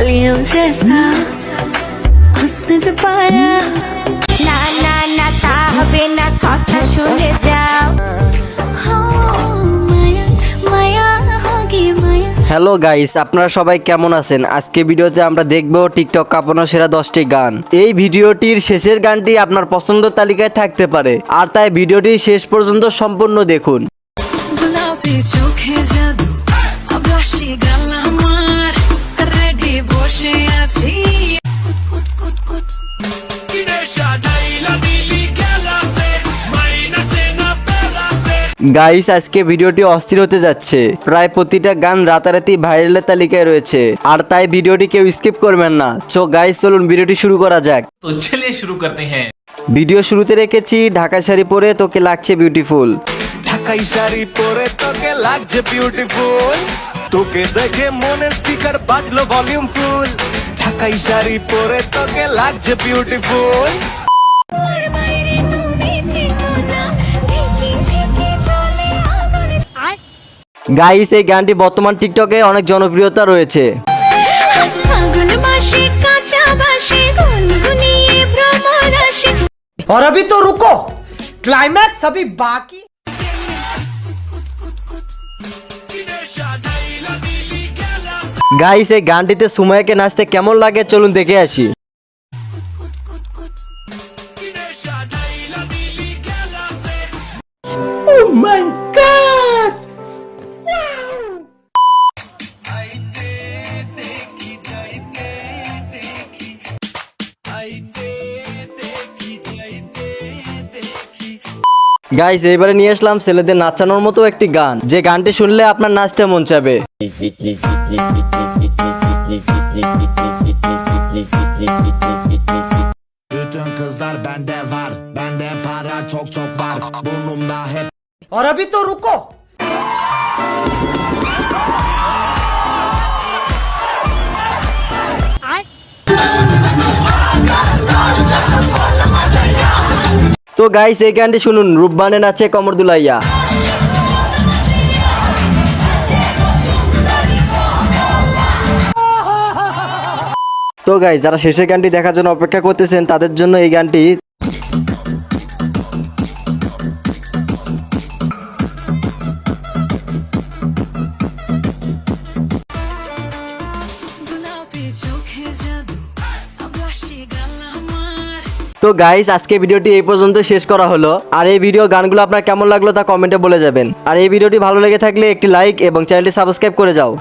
कलियों जैसा उसने जो पाया না না না তা হবে না কথা শুনে যাও মায়া মায়া হোগি মায়া। হ্যালো গাইস, আপনারা সবাই কেমন আছেন? আজকে ভিডিওতে আমরা দেখব টিকটক কাঁপানো সেরা 10টি গান। এই ভিডিওটির শেষের গানটি আপনার পছন্দ তালিকায় থাকতে পারে, আর তাই ভিডিওটি শেষ পর্যন্ত সম্পূর্ণ দেখুন। গোলাপি চোখে জাদু আবাসী গাল আমার রেডি বসে আছি গাইস, আজকে ভিডিওটি অস্থির হতে যাচ্ছে। প্রায় প্রতিটা গান রাতারাতি ভাইরালের তালিকায় রয়েছে, আর তাই ভিডিওটি কেউ স্কিপ করবেন না। সো গাইস, চলুন ভিডিওটি শুরু করা যাক। तो चलिए शुरू करते हैं। ভিডিও শুরুতে রেখেছি ঢাকা শাড়ি পরে তোকে লাগছে বিউটিফুল। ঢাকাই শাড়ি পরে তোকে লাগছে বিউটিফুল, তোকে দেখে মনের স্পিকার বাজলো ভলিউম ফুল। ঢাকাই শাড়ি পরে তোকে লাগছে বিউটিফুল। গাইস, এই গানটি বর্তমান টিকটকে অনেক জনপ্রিয়তা রয়েছে। ফাগুন মাসে কাঁচা বাসে গুনগুনিয়ে ভ্রমর আসে। और अभी तो रुको, क्लाइमैक्स अभी बाकी। গাইস, এই গানটিতে সুমাইয়াকে নাচতে কেমন লাগে চলুন দেখে আসি। গাইস, এবারে নিয়ে আসলাম ছেলেদের নাচানোর মতো একটি গান, যে গানটি শুনলে আপনার নাচতে মন চাবে। Bütün kızlar bende var, bende para çok çok var, burnumda hep और अभी तो रुको, তো গাইস, এই গানটি শুনুন, রূপবানে নাচে কমর দুলাইয়া। তো গাইস, যারা শেষের গানটি দেখার জন্য অপেক্ষা করতেছেন তাদের জন্য এই গানটি। গোলাপি চোখে জাদু আবাসী গাল আমার। তো গাইস, আজকে ভিডিওটি এই পর্যন্ত শেষ করা হলো। আর এই ভিডিও গানগুলো আপনার কেমন লাগলো তা কমেন্টে বলে যাবেন। আর এই ভিডিওটি ভালো লেগে থাকলে একটি লাইক এবং চ্যানেলটি সাবস্ক্রাইব করে যাও।